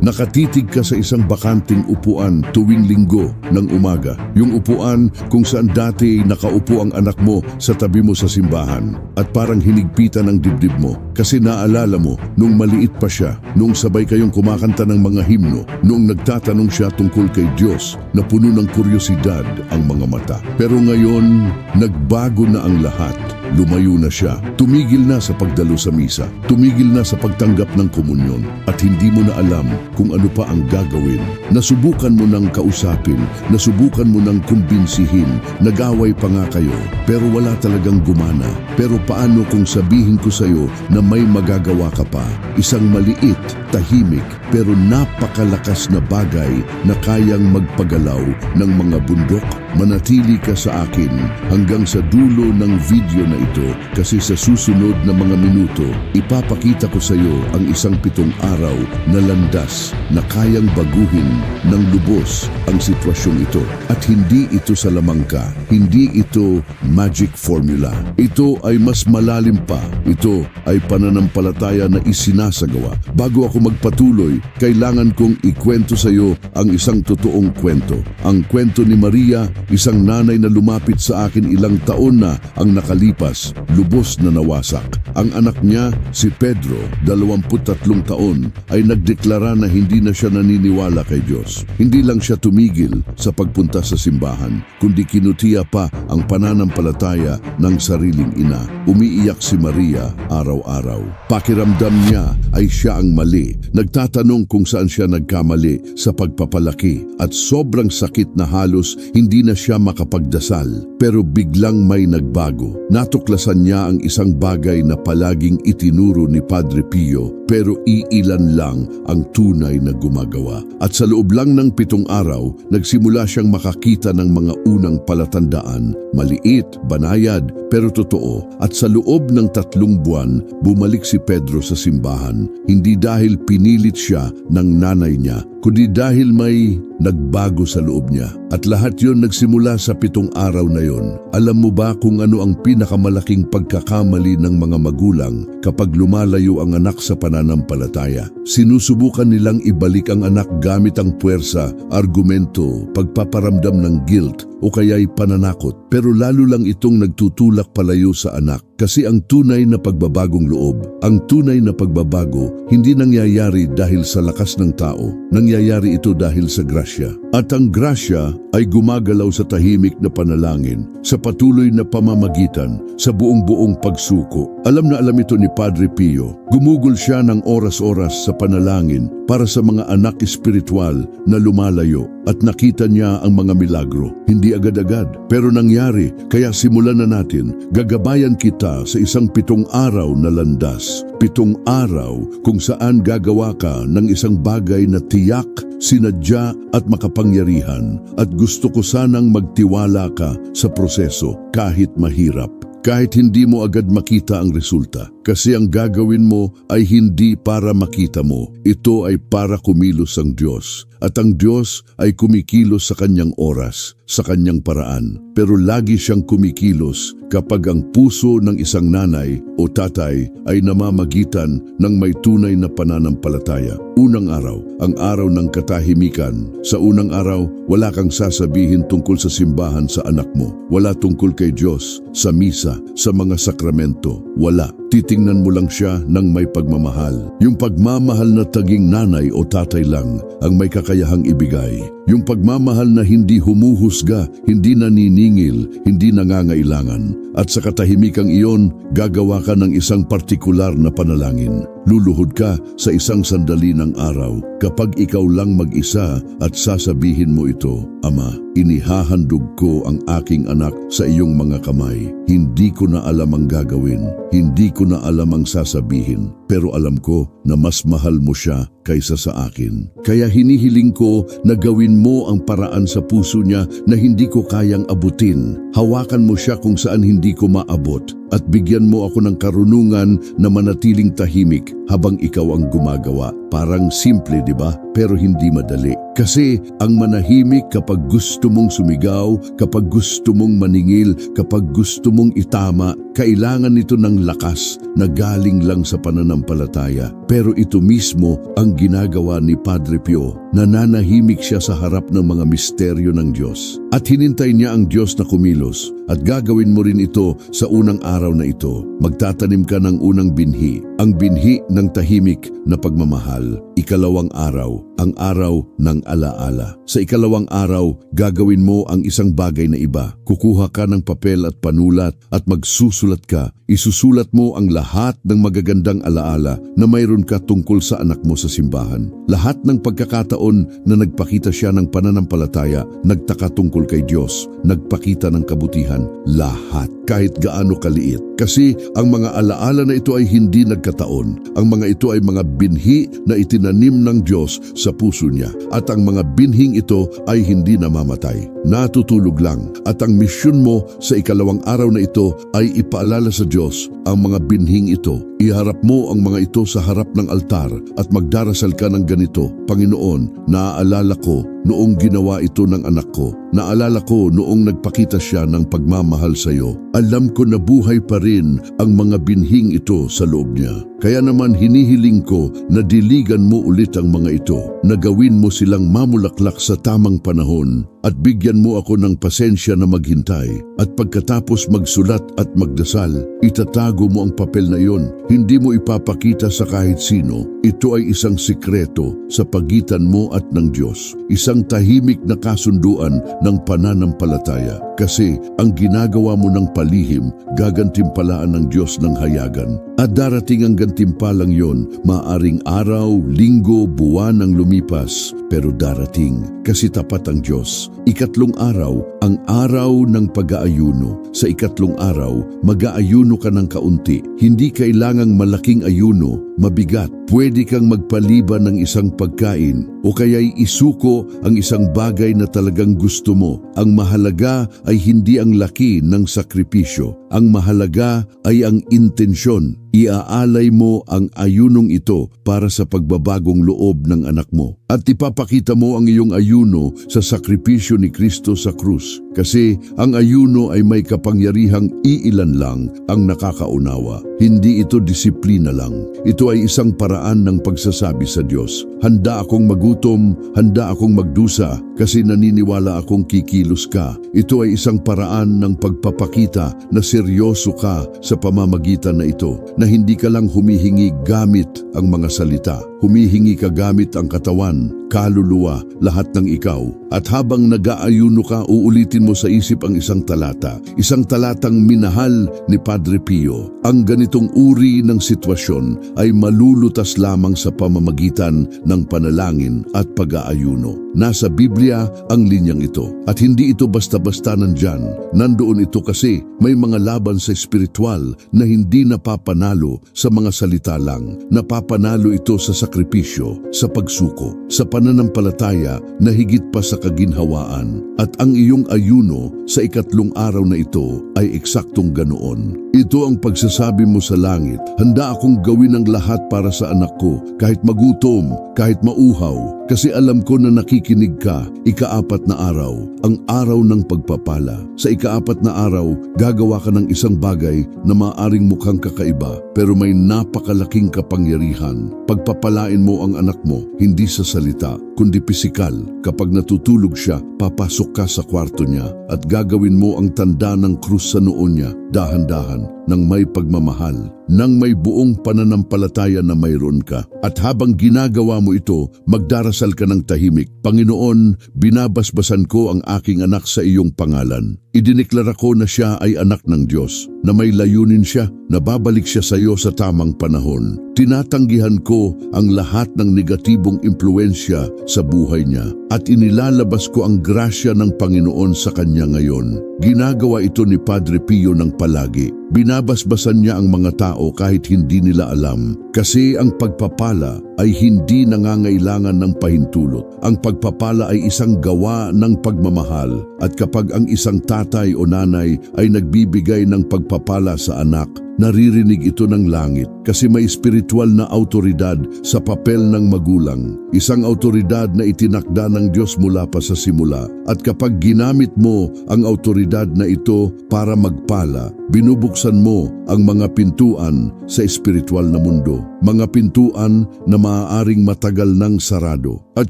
Nakatitig ka sa isang bakanting upuan tuwing linggo ng umaga. Yung upuan kung saan dati nakaupo ang anak mo sa tabi mo sa simbahan at parang hinigpitan ang dibdib mo kasi naalala mo nung maliit pa siya, nung sabay kayong kumakanta ng mga himno, nung nagtatanong siya tungkol kay Diyos na puno ng kuryosidad ang mga mata. Pero ngayon, nagbago na ang lahat. Lumayo na siya, tumigil na sa pagdalo sa misa, tumigil na sa pagtanggap ng komunyon at hindi mo na alam kung ano pa ang gagawin. Nasubukan mo nang kausapin, nasubukan mo nang kumbinsihin, nag-away pa nga kayo, pero wala talagang gumana. Pero paano kung sabihin ko sa'yo na may magagawa ka pa? Isang maliit, tahimik, pero napakalakas na bagay na kayang magpagalaw ng mga bundok. Manatili ka sa akin hanggang sa dulo ng video na ito kasi sa susunod na mga minuto, ipapakita ko sa iyo ang isang 7 araw na landas na kayang baguhin ng lubos ang sitwasyong ito. At hindi ito salamangka, hindi ito magic formula. Ito ay mas malalim pa. Ito ay pananampalataya na isinasagawa. Bago ako magpatuloy, kailangan kong ikwento sa iyo ang isang totoong kwento. Ang kwento ni Maria, isang nanay na lumapit sa akin ilang taon na ang nakalipas, lubos na nawasak. Ang anak niya, si Pedro, 23 taon, ay nagdeklara na hindi na siya naniniwala kay Diyos. Hindi lang siya tumigil sa pagpunta sa simbahan, kundi kinutiya pa ang pananampalataya ng sariling ina. Umiiyak si Maria araw-araw. Pakiramdam niya ay siya ang mali. Nagtatanong kung saan siya nagkamali sa pagpapalaki at sobrang sakit na halos hindi na siya makapagdasal. Pero biglang may nagbago. Natuklasan niya ang isang bagay na palaging itinuro ni Padre Pio, pero iilan lang ang tunay na gumagawa. At sa loob lang ng 7 araw, nagsimula siyang makakita ng mga unang palatandaan. Maliit, banayad, pero totoo. At sa loob ng 3 buwan, bumalik si Pedro sa simbahan. Hindi dahil pinilit siya ng nanay niya, kundi dahil may nagbago sa loob niya. At lahat yon nagsimula sa 7 araw na yon. Alam mo ba kung ano ang pinakamalaking pagkakamali ng mga magulang kapag lumalayo ang anak sa pananampalataya? Sinusubukan nilang ibalik ang anak gamit ang puwersa, argumento, pagpaparamdam ng guilt o kaya'y pananakot. Pero lalo lang itong nagtutulak palayo sa anak. Kasi ang tunay na pagbabagong loob, ang tunay na pagbabago, hindi nangyayari dahil sa lakas ng tao. Nangyayari ito dahil sa grasya. At ang grasya ay gumagalaw sa tahimik na panalangin, sa patuloy na pamamagitan, sa buong-buong pagsuko. Alam na alam ito ni Padre Pio. Gumugol siya ng oras-oras sa panalangin para sa mga anak espiritual na lumalayo at nakita niya ang mga milagro. Hindi agad-agad, pero nangyari. Kaya simulan na natin. Gagabayan kita sa isang 7 araw na landas. 7 araw kung saan gagawa ka ng isang bagay na tiyak, sinadya at makapangyarihan. At gusto ko sanang magtiwala ka sa proseso kahit mahirap. Kahit hindi mo agad makita ang resulta. Kasi ang gagawin mo ay hindi para makita mo. Ito ay para kumilos ang Diyos. At ang Diyos ay kumikilos sa kanyang oras, sa kanyang paraan. Pero lagi siyang kumikilos kapag ang puso ng isang nanay o tatay ay namamagitan ng may tunay na pananampalataya. Unang araw, ang araw ng katahimikan. Sa unang araw, wala kang sasabihin tungkol sa simbahan sa anak mo. Wala tungkol kay Diyos, sa misa, sa mga sakramento. Wala. Titingnan mo lang siya ng may pagmamahal. Yung pagmamahal na taging nanay o tatay lang ang may kakayahang ibigay. Yung pagmamahal na hindi humuhusga, hindi naniningil, hindi nangangailangan. At sa katahimikang iyon, gagawa ka ng isang partikular na panalangin. Luluhod ka sa isang sandali ng araw kapag ikaw lang mag-isa at sasabihin mo ito, Ama, inihahandog ko ang aking anak sa iyong mga kamay. Hindi ko na alam ang gagawin, hindi ko na alam ang sasabihin, pero alam ko na mas mahal mo siya kaysa sa akin. Kaya hinihiling ko na gawin mo ang paraan sa puso niya na hindi ko kayang abutin. Hawakan mo siya kung saan hindi ko maabot. at bigyan mo ako ng karunungan na manatiling tahimik habang ikaw ang gumagawa. Parang simple, di ba? Pero hindi madali. Kasi ang manahimik kapag gusto mong sumigaw, kapag gusto mong maningil, kapag gusto mong itama, kailangan nito ng lakas na galing lang sa pananampalataya. Pero ito mismo ang ginagawa ni Padre Pio. Nananahimik siya sa harap ng mga misteryo ng Diyos. At hinintay niya ang Diyos na kumilos. At gagawin mo rin ito sa unang araw na ito. Magtatanim ka ng unang binhi. Ang binhi ng tahimik na pagmamahal. Ikalawang araw, ang araw ng alaala. Sa ikalawang araw, gagawin mo ang isang bagay na iba. Kukuha ka ng papel at panulat at magsusulat ka. Isusulat mo ang lahat ng magagandang alaala na mayroon ka tungkol sa anak mo sa simbahan. Lahat ng pagkakataon na nagpakita siya ng pananampalataya, nagtaka tungkol kay Diyos, nagpakita ng kabutihan, lahat, kahit gaano kaliit. Kasi ang mga alaala na ito ay hindi nagkataon. Ang mga ito ay mga binhi na itinanim ng Diyos sa puso niya. At ang mga binhing ito ay hindi namamatay. Natutulog lang. At ang misyon mo sa ikalawang araw na ito ay ipaalala sa Diyos ang mga binhing ito. Iharap mo ang mga ito sa harap ng altar at magdarasal ka ng ganito. Panginoon, naaalala ko noong ginawa ito ng anak ko. Naalala ko noong nagpakita siya ng pagmamahal sa iyo. Alam ko na buhay pa rin ang mga binhing ito sa loob niya. Kaya naman hinihiling ko na diligan mo ulit ang mga ito, na gawin mo silang mamulaklak sa tamang panahon at bigyan mo ako ng pasensya na maghintay. At pagkatapos magsulat at magdasal, itatago mo ang papel na iyon. Hindi mo ipapakita sa kahit sino. Ito ay isang sikreto sa pagitan mo at ng Diyos. Isang tahimik na kasunduan ng pananampalataya. Kasi ang ginagawa mo ng palihim, gagantimpalaan ng Diyos ng hayagan. At darating ang gantimpalang yon, maaring araw, linggo, buwan ang lumipas, pero darating kasi tapat ang Diyos. Ikatlong araw, ang araw ng pag-aayuno. Sa ikatlong araw, mag-aayuno ka ng kaunti. Hindi kailangang malaking ayuno, mabigat. Pwede kang magpaliban ng isang pagkain o kaya'y isuko ang isang bagay na talagang gusto mo. Ang mahalaga ay hindi ang laki ng sakripisyo. Ang mahalaga ay ang intensyon. Iaalay mo ang ayunong ito para sa pagbabagong loob ng anak mo. At ipapakita mo ang iyong ayuno sa sakripisyo ni Kristo sa krus. Kasi ang ayuno ay may kapangyarihang iilan lang ang nakakaunawa. Hindi ito disiplina lang. Ito ay isang paraan ng pagsasabi sa Diyos. Handa akong magutom, handa akong magdusa kasi naniniwala akong kikilos ka. Ito ay isang paraan ng pagpapakita na seryoso ka sa pamamagitan na ito. Na hindi ka lang humihingi gamit ang mga salita. Humihingi ka gamit ang katawan, kaluluwa, lahat ng ikaw. At habang nag-aayuno ka, uulitin mo sa isip ang isang talata. Isang talatang minahal ni Padre Pio. Ang ganitong uri ng sitwasyon ay malulutas lamang sa pamamagitan ng panalangin at pag-aayuno. Nasa Biblia ang linyang ito. At hindi ito basta-basta nandyan. Nandoon ito kasi may mga laban sa espiritual na hindi napapanalo sa mga salita lang. Napapanalo ito sa sakripisyo, sa pagsuko, sa pananampalataya na higit pa sa kaginhawaan. At ang iyong ayuno sa ikatlong araw na ito ay eksaktong ganoon. Ito ang pagsasabi mo sa langit, handa akong gawin ang lahat para sa anak ko, kahit magutom, kahit mauhaw, kasi alam ko na nakikinig ka. Ikaapat na araw, ang araw ng pagpapala. Sa ikaapat na araw, gagawa ka ng isang bagay na maaring mukhang kakaiba, pero may napakalaking kapangyarihan. Pagpapalain mo ang anak mo, hindi sa salita, kundi pisikal. Kapag natutulog siya, papasok ka sa kwarto niya at gagawin mo ang tanda ng krus sa noo niya, dahan-dahan, nang may pagmamahal, nang may buong pananampalataya na mayroon ka. At habang ginagawa mo ito, magdarasal ka ng tahimik. Panginoon, binabasbasan ko ang aking anak sa iyong pangalan. Idineklara ko na siya ay anak ng Diyos, na may layunin siya, na babalik siya sa iyo sa tamang panahon. Tinatanggihan ko ang lahat ng negatibong impluensya sa buhay niya at inilalabas ko ang grasya ng Panginoon sa kanya ngayon. Ginagawa ito ni Padre Pio ng palagi. Binabasbasan niya ang mga tao kahit hindi nila alam. Kasi ang pagpapala ay hindi nangangailangan ng pahintulot. Ang pagpapala ay isang gawa ng pagmamahal. At kapag ang isang tatay o nanay ay nagbibigay ng pagpapala pagpapala sa anak, naririnig ito ng langit kasi may espiritual na autoridad sa papel ng magulang. Isang autoridad na itinakda ng Diyos mula pa sa simula. At kapag ginamit mo ang autoridad na ito para magpala, binubuksan mo ang mga pintuan sa espiritual na mundo. Mga pintuan na maaaring matagal nang sarado. At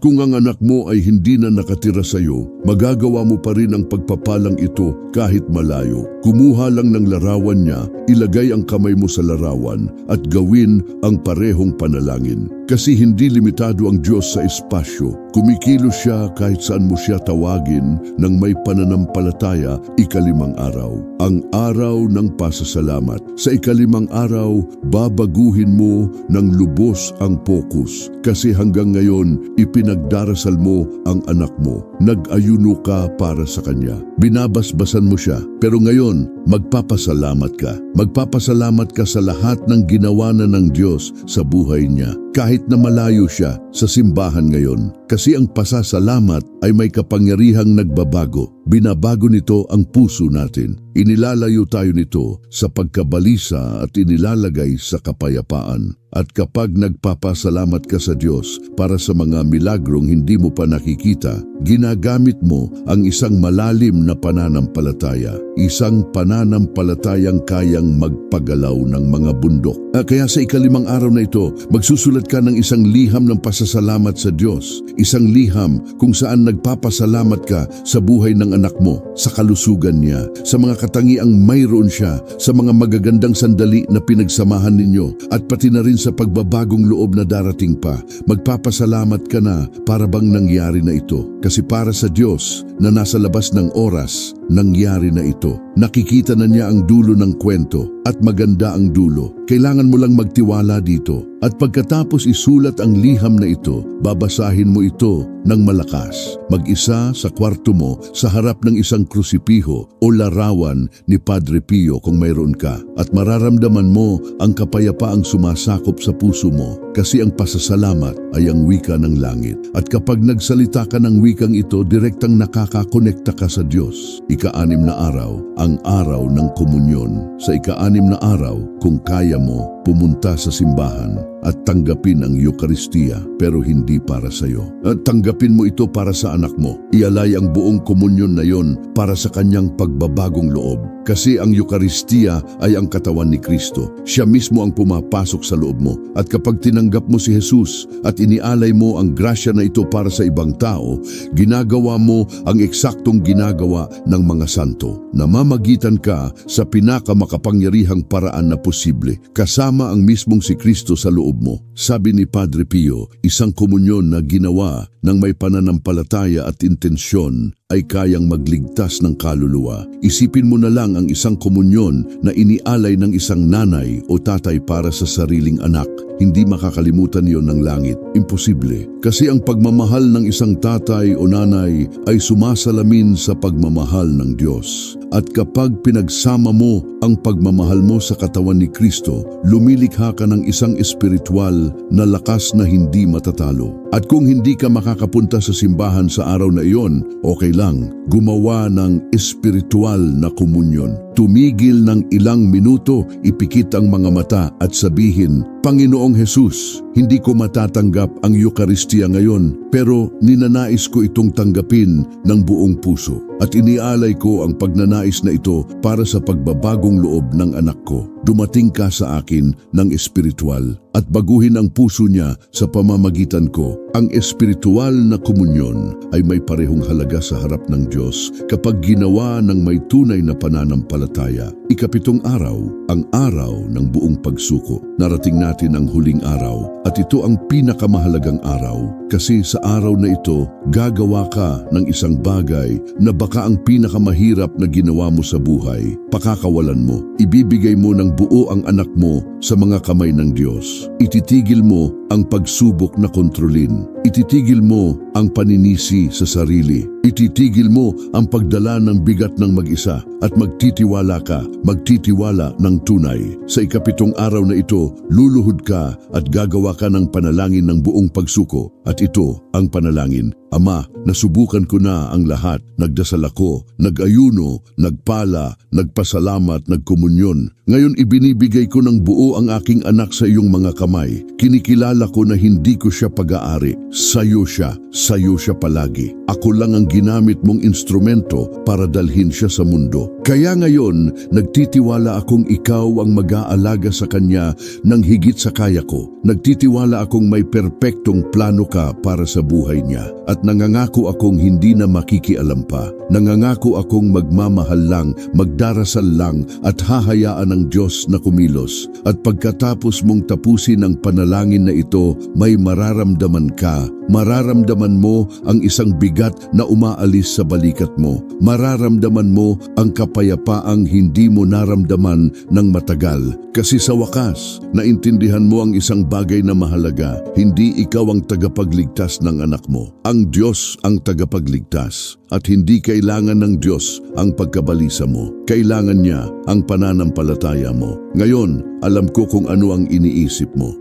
kung ang anak mo ay hindi na nakatira sa iyo, magagawa mo pa rin ang pagpapalang ito kahit malayo. Kumuha lang ng larawan niya, ilagay ang kamay mo sa larawan at gawin ang parehong panalangin. Kasi hindi limitado ang Diyos sa espasyo. Kumikilos siya kahit saan mo siya tawagin ng may pananampalataya. Ikalimang araw, ang araw ng pasasalamat. Sa ikalimang araw, babaguhin mo ng lubos ang focus. Kasi hanggang ngayon, ipinagdarasal mo ang anak mo. Nag-ayuno ka para sa kanya. Binabasbasan mo siya. Pero ngayon, magpapasalamat ka. Magpapasalamat ka sa lahat ng ginawa na ng Diyos sa buhay niya. Kahit na malayo siya sa simbahan ngayon. Kasi ang pasasalamat ay may kapangyarihang nagbabago. Binabago nito ang puso natin. Inilalayo tayo nito sa pagkabalisa at inilalagay sa kapayapaan. At kapag nagpapasalamat ka sa Diyos para sa mga milagrong hindi mo pa nakikita, ginagamit mo ang isang malalim na pananampalataya. Isang pananampalatayang kayang magpagalaw ng mga bundok. Kaya sa ikalimang araw na ito, magsusulat ka ng isang liham ng pasasalamat sa Diyos. Isang liham kung saan nagpapasalamat ka sa buhay ng anak mo, sa kalusugan niya, sa mga katangiang mayroon siya, sa mga magagandang sandali na pinagsamahan ninyo, at pati na rin sa pagbabagong loob na darating pa. Magpapasalamat ka na para bang nangyari na ito. Kasi para sa Diyos na nasa labas ng oras, nangyari na ito. Nakikita na niya ang dulo ng kwento at maganda ang dulo. Kailangan mo lang magtiwala dito. At pagkatapos isulat ang liham na ito, babasahin mo ito ng malakas. Mag-isa sa kwarto mo sa harap ng isang krusipiho o larawan ni Padre Pio kung mayroon ka. At mararamdaman mo ang kapayapaang sumasakop sa puso mo kasi ang pasasalamat ay ang wika ng langit. At kapag nagsalita ka ng wikang ito, direktang nakakakonekta ka sa Diyos. Ika-6 na araw, ang araw ng komunyon. Sa ika-6 na araw, kung kaya mo, pumunta sa simbahan at tanggapin ang Eucharistia pero hindi para sa iyo. At tanggapin mo ito para sa anak mo. Ialay ang buong komunyon na yon para sa kanyang pagbabagong loob. Kasi ang Eucharistia ay ang katawan ni Kristo. Siya mismo ang pumapasok sa loob mo. At kapag tinanggap mo si Jesus at inialay mo ang grasya na ito para sa ibang tao, ginagawa mo ang eksaktong ginagawa ng mga santo. Namamagitan ka sa pinakamakapangyarihang paraan na posible, kasama ang mismong si Kristo sa loob mo. Sabi ni Padre Pio, isang komunyon na ginawa ng may pananampalataya at intensyon ay kayang magligtas ng kaluluwa. Isipin mo na lang ang isang komunyon na inialay ng isang nanay o tatay para sa sariling anak. Hindi makakalimutan yon ng langit. Imposible. Kasi ang pagmamahal ng isang tatay o nanay ay sumasalamin sa pagmamahal ng Diyos. At kapag pinagsama mo ang pagmamahal mo sa katawan ni Kristo, lumilikha ka ng isang espiritual na lakas na hindi matatalo. At kung hindi ka makakapunta sa simbahan sa araw na iyon, okay lang, gumawa ng espiritual na komunyon. Tumigil ng ilang minuto, ipikit ang mga mata at sabihin, Panginoong Jesus, hindi ko matatanggap ang Eucharistia ngayon, pero ninanais ko itong tanggapin ng buong puso. At inialay ko ang pagnanais na ito para sa pagbabagong loob ng anak ko. Dumating ka sa akin ng espiritual at baguhin ang puso niya sa pamamagitan ko. Ang espiritual na komunyon ay may parehong halaga sa harap ng Diyos kapag ginawa ng may tunay na pananampalataya. Ika-7 araw, ang araw ng buong pagsuko. Narating natin ang huling araw at ito ang pinakamahalagang araw kasi sa araw na ito gagawa ka ng isang bagay na baka ang pinakamahirap na ginawa mo sa buhay. Pakakawalan mo. Ibibigay mo ng buo ang anak mo sa mga kamay ng Diyos. Ititigil mo ang pagsubok na kontrolin. Ititigil mo ang paninisi sa sarili. Ititigil mo ang pagdala ng bigat ng mag-isa at magtitiwala ka, magtitiwala ng tunay. Sa ika-7 araw na ito, luluhod ka at gagawa ka ng panalangin ng buong pagsuko. At ito ang panalangin, Ama, nasubukan ko na ang lahat. Nagdasal ako, nag-ayuno, nagpala, nagpasalamat, nagkomunyon. Ngayon ibinibigay ko ng buo ang aking anak sa iyong mga kamay. Kinikilala ko na hindi ko siya pag-aari. Sayo siya palagi. Ako lang ang ginamit mong instrumento para dalhin siya sa mundo. Kaya ngayon, nagtitiwala akong ikaw ang mag-aalaga sa kanya ng higit sa kaya ko. Nagtitiwala akong may perpektong plano ka para sa buhay niya. At nangangako akong hindi na makikialam pa. Nangangako akong magmamahal lang, magdarasal lang at hahayaan ng Diyos na kumilos. At pagkatapos mong tapusin ang panalangin na ito, may mararamdaman ka. Mararamdaman mo ang isang bigat na umaalis sa balikat mo. Mararamdaman mo ang kapayapaang hindi mo naramdaman ng matagal. Kasi sa wakas, naintindihan mo ang isang bagay na mahalaga. Hindi ikaw ang tagapagligtas ng anak mo. Ang Diyos ang tagapagligtas. At hindi kailangan ng Diyos ang pagkabalisa mo. Kailangan niya ang pananampalataya mo. Ngayon, alam ko kung ano ang iniisip mo.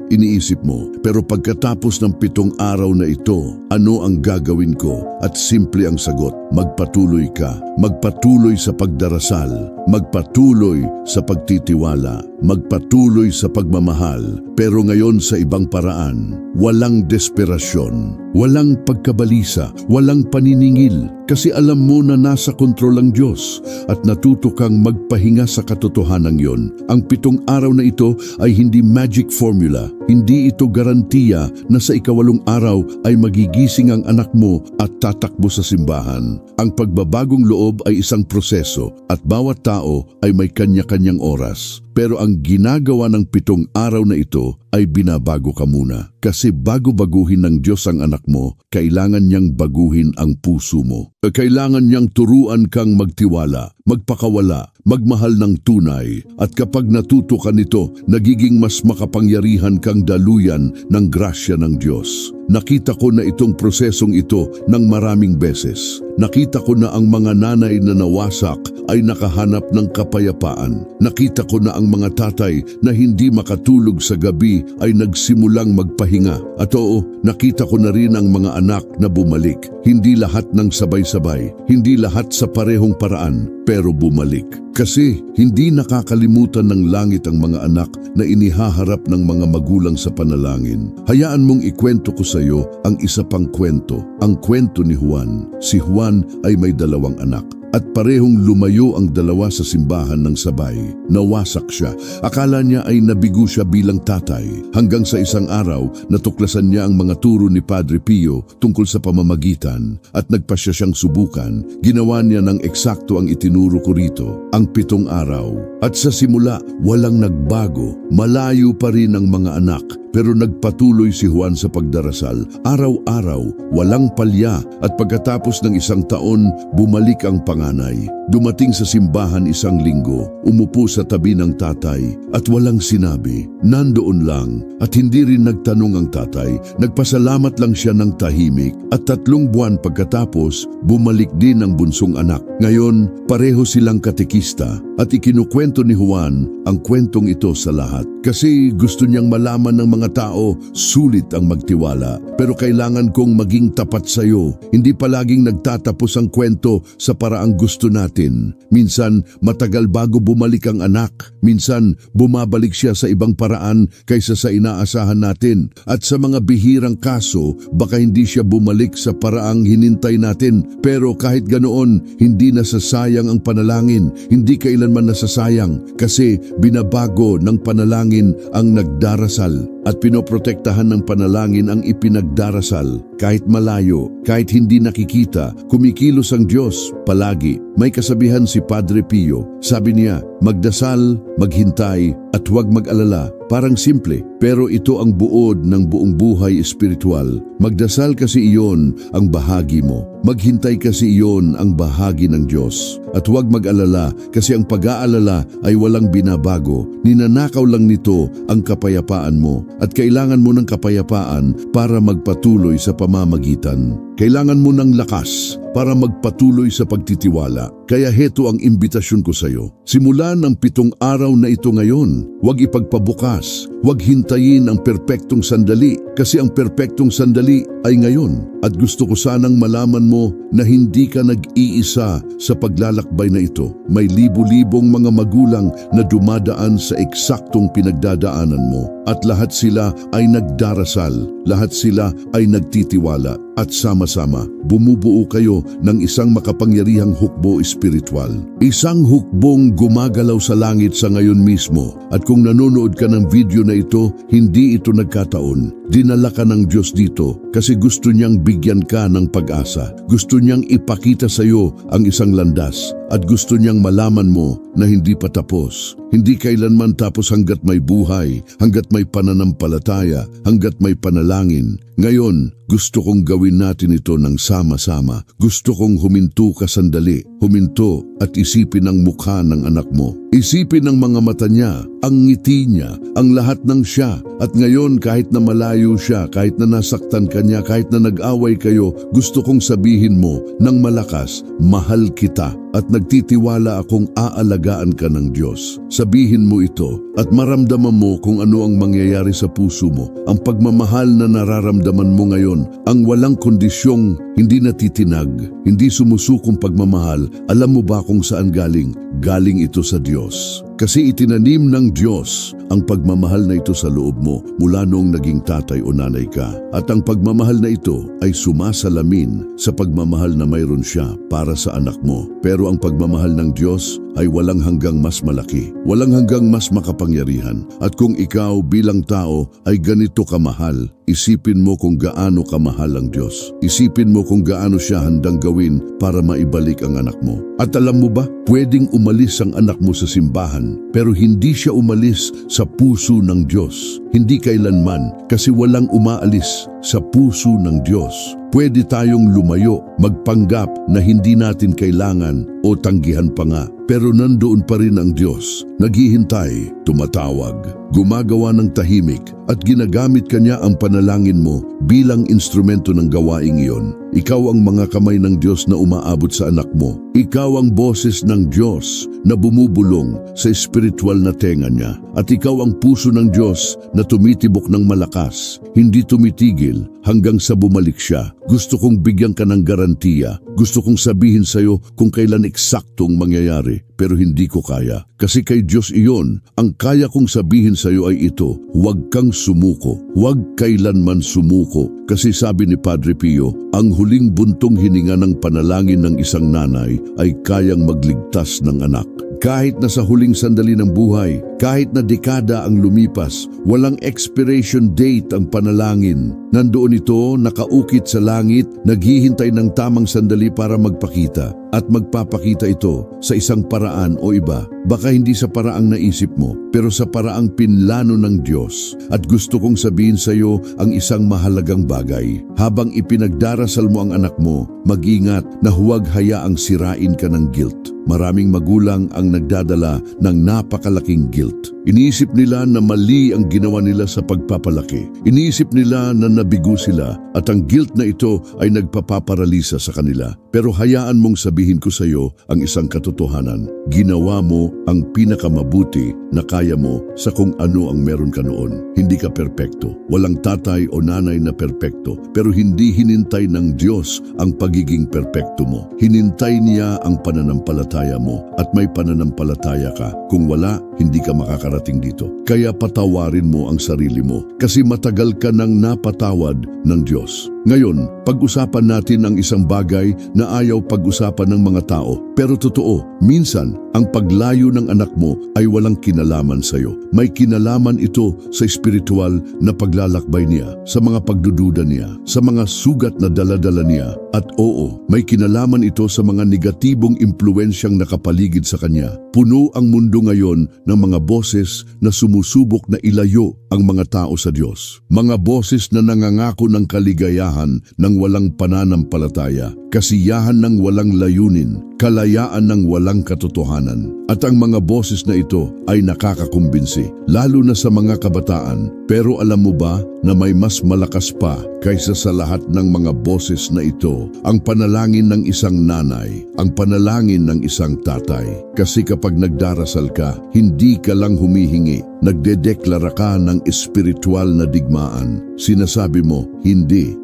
Pero pagkatapos ng 7 araw na ito, ano ang gagawin ko? At simple ang sagot, magpatuloy ka. Magpatuloy sa pagdarasal. Magpatuloy sa pagtitiwala. Magpatuloy sa pagmamahal. Pero ngayon sa ibang paraan. Walang desperasyon. Walang pagkabalisa. Walang paniningil. Kasi alam mo na nasa kontrol ang Diyos at natuto kang magpahinga sa katotohanan yon. Ang 7 araw na ito ay hindi magic formula. Hindi ito garantiya na sa 8 araw ay magigising ang anak mo at tatakbo sa simbahan. Ang pagbabagong loob ay isang proseso at bawat tao ay may kanya-kanyang oras. Pero ang ginagawa ng 7 araw na ito ay binabago ka muna. Kasi bago baguhin ng Diyos ang anak mo, kailangan niyang baguhin ang puso mo. Kailangan niyang turuan kang magtiwala, magpakawala, magmahal ng tunay. At kapag natuto ka nito, nagiging mas makapangyarihan kang daluyan ng grasya ng Diyos. Nakita ko na itong prosesong ito ng maraming beses. Nakita ko na ang mga nanay na nawasak ay nakahanap ng kapayapaan. Nakita ko na ang mga tatay na hindi makatulog sa gabi ay nagsimulang magpahinga. At oo, nakita ko na rin ang mga anak na bumalik. Hindi lahat ng sabay-sabay, hindi lahat sa parehong paraan, pero bumalik. Kasi hindi nakakalimutan ng langit ang mga anak na inihaharap ng mga magulang sa panalangin. Hayaan mong ikwento ko sa iyo ang isa pang kwento, ang kwento ni Juan. Si Juan ay may 2 anak. At parehong lumayo ang 2 sa simbahan ng sabay. Nawasak siya. Akala niya ay nabigo siya bilang tatay. Hanggang sa isang araw, natuklasan niya ang mga turo ni Padre Pio tungkol sa pamamagitan at nagpasya siyang subukan. Ginawa niya ng eksakto ang itinuro ko rito, ang 7 araw. At sa simula, walang nagbago. Malayo pa rin ang mga anak. Pero nagpatuloy si Juan sa pagdarasal, araw-araw, walang palya at pagkatapos ng 1 taon, bumalik ang panganay. Dumating sa simbahan 1 linggo, umupo sa tabi ng tatay at walang sinabi. Nandoon lang at hindi rin nagtanong ang tatay, nagpasalamat lang siya ng tahimik at 3 buwan pagkatapos, bumalik din ang bunsong anak. Ngayon, pareho silang katekista at ikinukwento ni Juan ang kwentong ito sa lahat. Kasi gusto niyang malaman ng mga tao, sulit ang magtiwala. Pero kailangan kong maging tapat sa iyo. Hindi palaging nagtatapos ang kwento sa paraang gusto natin. Minsan, matagal bago bumalik ang anak. Minsan, bumabalik siya sa ibang paraan kaysa sa inaasahan natin. At sa mga bihirang kaso, baka hindi siya bumalik sa paraang hinintay natin. Pero kahit ganoon, hindi nasasayang ang panalangin. Hindi kailanman nasasayang kasi binabago ng panalangin ang nagdarasal at pinoprotektahan ng panalangin ang ipinagdarasal. Kahit malayo, kahit hindi nakikita, kumikilos ang Diyos palagi. May kasabihan si Padre Pio. Sabi niya, magdasal, maghintay, at huwag mag-alala. Parang simple, pero ito ang buod ng buong buhay espiritual. Magdasal kasi iyon ang bahagi mo. Maghintay kasi iyon ang bahagi ng Diyos. At huwag mag-alala kasi ang pag-aalala ay walang binabago. Ninanakaw lang nito ang kapayapaan mo. At kailangan mo ng kapayapaan para magpatuloy sa pamamagitan. Kailangan mo ng lakas para magpatuloy sa pagtitiwala. Kaya heto ang imbitasyon ko sa iyo. Simula ng 7 araw na ito ngayon, huwag ipagpabukas, Huwag hintayin ang perpektong sandali kasi ang perpektong sandali ay ngayon. At gusto ko sanang malaman mo na hindi ka nag-iisa sa paglalakbay na ito. May libu-libong mga magulang na dumadaan sa eksaktong pinagdadaanan mo. At lahat sila ay nagdarasal, lahat sila ay nagtitiwala. At sama-sama, bumubuo kayo ng isang makapangyarihang hukbo espiritual. Isang hukbong gumagalaw sa langit sa ngayon mismo. At kung nanonood ka ng video na ito, hindi ito nagkataon. Dinala ka ng Diyos dito kasi gusto niyang bigyan ka ng pag-asa. Gusto niyang ipakita sa iyo ang isang landas. At gusto niyang malaman mo na hindi pa tapos. Hindi kailanman tapos hanggat may buhay, hanggat may pananampalataya, hanggat may panalangin. Ngayon, gusto kong gawin natin ito ng sama-sama. Gusto kong huminto ka sandali, huminto at isipin ang mukha ng anak mo. Isipin ang mga mata niya, ang ngiti niya, ang lahat ng siya. At ngayon kahit na malayo siya, kahit na nasaktan ka niya, kahit na nag-away kayo, gusto kong sabihin mo ng malakas, mahal kita at nagtitiwala akong aalagaan ka ng Diyos. Sabihin mo ito at maramdaman mo kung ano ang mangyayari sa puso mo. Ang pagmamahal na nararamdaman mo ngayon, ang walang kondisyong hindi natitinag, hindi sumusukong pagmamahal, alam mo ba kung saan galing? Galing ito sa Diyos. Kasi itinanim ng Diyos ang pagmamahal na ito sa loob mo mula noong naging tatay o nanay ka. At ang pagmamahal na ito ay sumasalamin sa pagmamahal na mayroon siya para sa anak mo. Pero ang pagmamahal ng Diyos ay walang hanggang mas malaki, walang hanggang mas makapangyarihan. At kung ikaw bilang tao ay ganito kamahal, isipin mo kung gaano kamahal ang Diyos. Isipin mo kung gaano siya handang gawin para maibalik ang anak mo. At alam mo ba, pwedeng umalis ang anak mo sa simbahan, pero hindi siya umalis sa puso ng Diyos. Hindi kailanman, kasi walang umaalis sa puso ng Diyos. Pwede tayong lumayo, magpanggap na hindi natin kailangan o tanggihan pa nga. Pero nandoon pa rin ang Diyos, naghihintay, tumatawag, gumagawa ng tahimik at ginagamit kanya ang panalangin mo bilang instrumento ng gawaing iyon. Ikaw ang mga kamay ng Diyos na umaabot sa anak mo. Ikaw ang boses ng Diyos na bumubulong sa espiritual na tenga niya. At ikaw ang puso ng Diyos na tumitibok ng malakas, hindi tumitigil hanggang sa bumalik siya. Gusto kong bigyan ka ng garantiya. Gusto kong sabihin sa'yo kung kailan eksaktong mangyayari, pero hindi ko kaya. Kasi kay Diyos iyon, ang kaya kong sabihin sa'yo ay ito, huwag kang sumuko. Huwag kailanman sumuko. Kasi sabi ni Padre Pio, ang huling buntong hininga ng panalangin ng isang nanay ay kayang magligtas ng anak. Kahit na sa huling sandali ng buhay, kahit na dekada ang lumipas, walang expiration date ang panalangin. Nandoon ito, nakaukit sa langit, naghihintay ng tamang sandali para magpakita. At magpapakita ito sa isang paraan o iba. Baka hindi sa paraang naisip mo, pero sa paraang pinlano ng Diyos. At gusto kong sabihin sa iyo ang isang mahalagang bagay. Habang ipinagdarasal mo ang anak mo, mag-ingat na huwag hayaang sirain ka ng guilt. Maraming magulang ang nagdadala ng napakalaking guilt. Iniisip nila na mali ang ginawa nila sa pagpapalaki. Iniisip nila na nabigo sila at ang guilt na ito ay nagpapaparalisa sa kanila. Pero hayaan mong sabihin ko sa iyo ang isang katotohanan. Ginawa mo ang pinakamabuti na kaya mo sa kung ano ang meron ka noon. Hindi ka perpekto. Walang tatay o nanay na perpekto. Pero hindi hinintay ng Diyos ang pagiging perpekto mo. Hinintay niya ang pananampalataya mo at may pananampalataya ka. Kung wala, hindi ka makakarating dito. Kaya patawarin mo ang sarili mo kasi matagal ka nang napatawad ng Diyos. Ngayon, pag-usapan natin ang isang bagay na ayaw pag-usapan ng mga tao. Pero totoo, minsan, ang paglayo ng anak mo ay walang kinalaman sa iyo. May kinalaman ito sa espiritual na paglalakbay niya, sa mga pagdududa niya, sa mga sugat na daladala niya. At oo, may kinalaman ito sa mga negatibong impluensyang nakapaligid sa kanya. Puno ang mundo ngayon ng mga boses na sumusubok na ilayo ang mga tao sa Diyos. Mga boses na nangangako ng kaligayahan nang walang pananampalataya. kasiyahan ng walang layunin, kalayaan ng walang katotohanan. At ang mga boses na ito ay nakakakumbinsi, lalo na sa mga kabataan. Pero alam mo ba na may mas malakas pa kaysa sa lahat ng mga boses na ito? Ang panalangin ng isang nanay, ang panalangin ng isang tatay. Kasi kapag nagdarasal ka, hindi ka lang humihingi, nagdedeklara ka ng espiritual na digmaan. Sinasabi mo, hindi